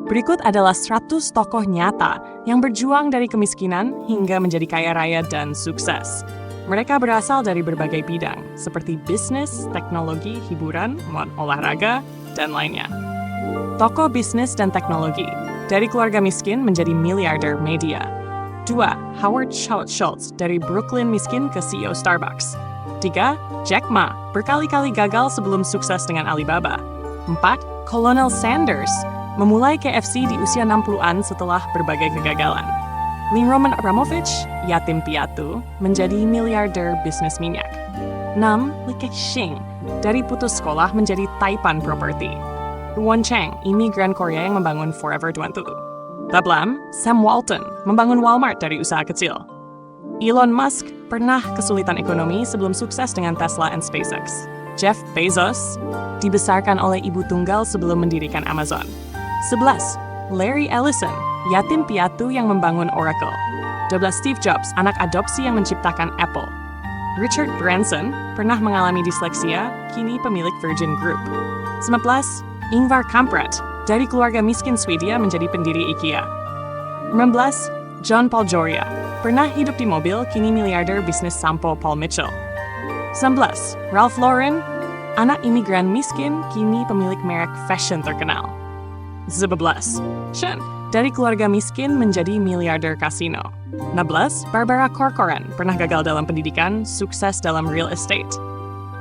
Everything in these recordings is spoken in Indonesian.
Berikut adalah 100 tokoh nyata yang berjuang dari kemiskinan hingga menjadi kaya raya dan sukses. Mereka berasal dari berbagai bidang, seperti bisnis, teknologi, hiburan, olahraga, dan lainnya. Tokoh bisnis dan teknologi, dari keluarga miskin menjadi miliarder media. 2. Howard Schultz, dari Brooklyn miskin ke CEO Starbucks. 3. Jack Ma, berkali-kali gagal sebelum sukses dengan Alibaba. 4. Colonel Sanders, memulai KFC di usia 60-an setelah berbagai kegagalan. Roman Abramovich, yatim piatu, menjadi miliarder bisnis minyak. 6. Li Keqiang, dari putus sekolah menjadi Taipan Property. Ruon Chang, imigran Korea yang membangun Forever 21. 8. Sam Walton, membangun Walmart dari usaha kecil. Elon Musk pernah kesulitan ekonomi sebelum sukses dengan Tesla dan SpaceX. Jeff Bezos dibesarkan oleh ibu tunggal sebelum mendirikan Amazon. 11. Larry Ellison, yatim piatu yang membangun Oracle. 12. Steve Jobs, anak adopsi yang menciptakan Apple. Richard Branson pernah mengalami disleksia, kini pemilik Virgin Group. 19. Ingvar Kamprad, dari keluarga miskin Swedia menjadi pendiri IKEA. 15. John Paul Joria, pernah hidup di mobil, kini miliarder bisnis sampo Paul Mitchell. 19. Ralph Lauren, anak imigran miskin, kini pemilik merek fashion terkenal. 11. Shen, dari keluarga miskin menjadi miliarder kasino. 16. Barbara Corcoran, pernah gagal dalam pendidikan, sukses dalam real estate.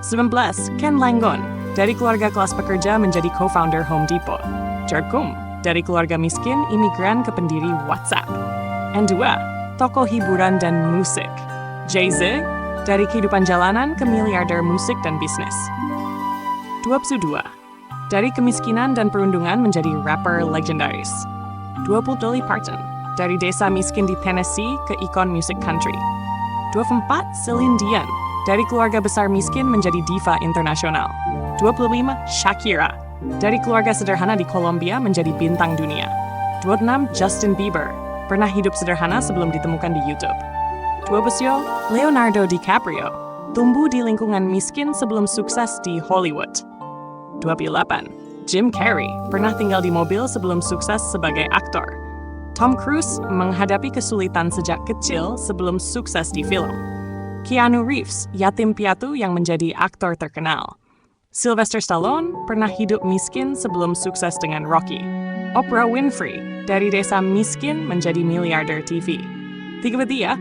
19. Ken Langone, dari keluarga kelas pekerja menjadi co-founder Home Depot. Jared Kuhn, dari keluarga miskin, imigran ke pendiri WhatsApp. And 2. Tokoh hiburan dan musik. Jay-Z, dari kehidupan jalanan ke miliarder musik dan bisnis. 22. Dari kemiskinan dan perundungan menjadi rapper legendaris. 20. Dolly Parton, dari desa miskin di Tennessee ke ikon musik country. 24. Celine Dion, dari keluarga besar miskin menjadi diva internasional. 25. Shakira, dari keluarga sederhana di Kolombia menjadi bintang dunia. 26. Justin Bieber, pernah hidup sederhana sebelum ditemukan di YouTube. 27. Leonardo DiCaprio, tumbuh di lingkungan miskin sebelum sukses di Hollywood. 28. Jim Carrey, pernah tinggal di mobil sebelum sukses sebagai aktor. Tom Cruise menghadapi kesulitan sejak kecil sebelum sukses di film. Keanu Reeves, yatim piatu yang menjadi aktor terkenal. Sylvester Stallone pernah hidup miskin sebelum sukses dengan Rocky. Oprah Winfrey, dari desa miskin menjadi miliarder TV. 33.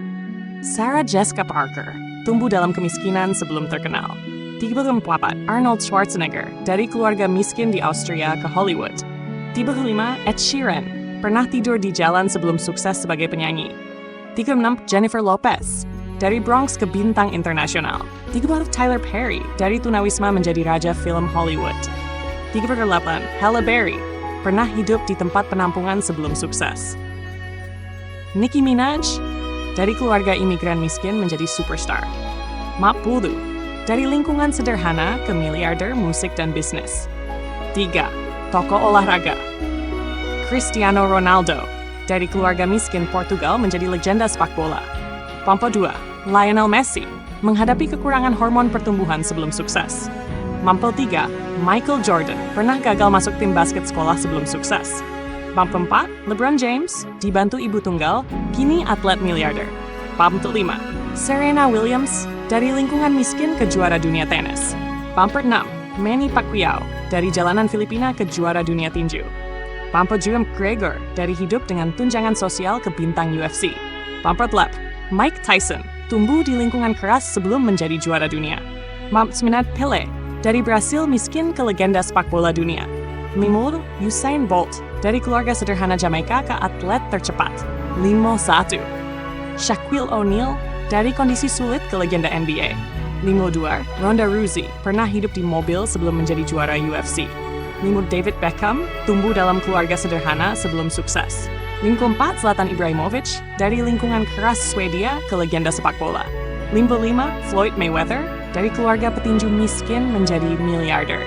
Sarah Jessica Parker, tumbuh dalam kemiskinan sebelum terkenal. 34. Arnold Schwarzenegger, dari keluarga miskin di Austria ke Hollywood. 35. Ed Sheeran, pernah tidur di jalan sebelum sukses sebagai penyanyi. 36. Jennifer Lopez, dari Bronx ke bintang internasional. 34. Tyler Perry, dari tunawisma menjadi raja film Hollywood. 38. Halle Berry, pernah hidup di tempat penampungan sebelum sukses. Nicki Minaj, dari keluarga imigran miskin menjadi superstar. 40. Dari lingkungan sederhana ke miliarder musik dan bisnis. 3. Tokoh olahraga. Cristiano Ronaldo, dari keluarga miskin Portugal menjadi legenda sepak bola. 42. Lionel Messi, menghadapi kekurangan hormon pertumbuhan sebelum sukses. 43. Michael Jordan, pernah gagal masuk tim basket sekolah sebelum sukses. 44. LeBron James, dibantu ibu tunggal, kini atlet miliarder. 45. Serena Williams, dari lingkungan miskin ke juara dunia tenis. 46. Manny Pacquiao, dari jalanan Filipina ke juara dunia tinju. 47. McGregor, dari hidup dengan tunjangan sosial ke bintang UFC. 48. Mike Tyson, tumbuh di lingkungan keras sebelum menjadi juara dunia. 49. Pele, dari Brasil miskin ke legenda sepak bola dunia. 50. Usain Bolt, dari keluarga sederhana Jamaika ke atlet tercepat. 51. Shaquille O'Neal, dari kondisi sulit ke legenda NBA. 52. Ronda Rousey, pernah hidup di mobil sebelum menjadi juara UFC. 5. David Beckham, tumbuh dalam keluarga sederhana sebelum sukses. 54. Zlatan Ibrahimovic, dari lingkungan keras Swedia ke legenda sepak bola. 55. Floyd Mayweather, dari keluarga petinju miskin menjadi miliarder.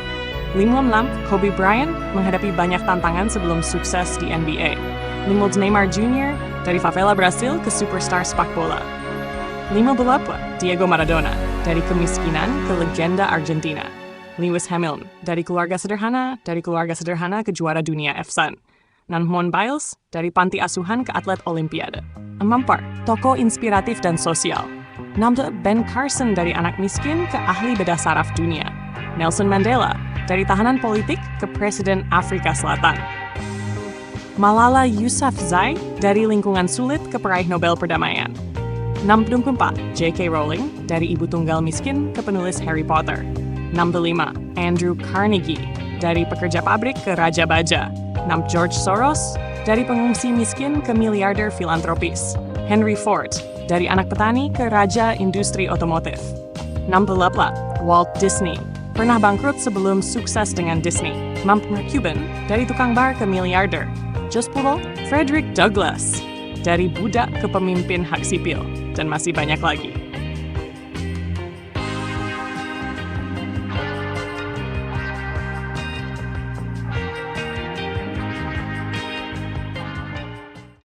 56. Kobe Bryant, menghadapi banyak tantangan sebelum sukses di NBA. 56. Neymar Jr., dari favela Brasil ke superstar sepak bola. 58. Diego Maradona, dari kemiskinan ke legenda Argentina. Lewis Hamilton, dari keluarga sederhana ke juara dunia F1. Nahum Biles, dari panti asuhan ke atlet olimpiade. 4. Tokoh inspiratif dan sosial. 6. Ben Carson, dari anak miskin ke ahli bedah saraf dunia. Nelson Mandela, dari tahanan politik ke presiden Afrika Selatan. Malala Yousafzai, dari lingkungan sulit ke peraih Nobel Perdamaian. 64. J.K. Rowling, dari ibu tunggal miskin ke penulis Harry Potter. 65. Andrew Carnegie, dari pekerja pabrik ke raja baja. 6. George Soros, dari pengungsi miskin ke miliarder filantropis. Henry Ford, dari anak petani ke raja industri otomotif. 68. Walt Disney, pernah bangkrut sebelum sukses dengan Disney. Mark Cuban, dari tukang bar ke miliarder. Just Puro, Frederick Douglass, dari budak ke pemimpin hak sipil, dan masih banyak lagi.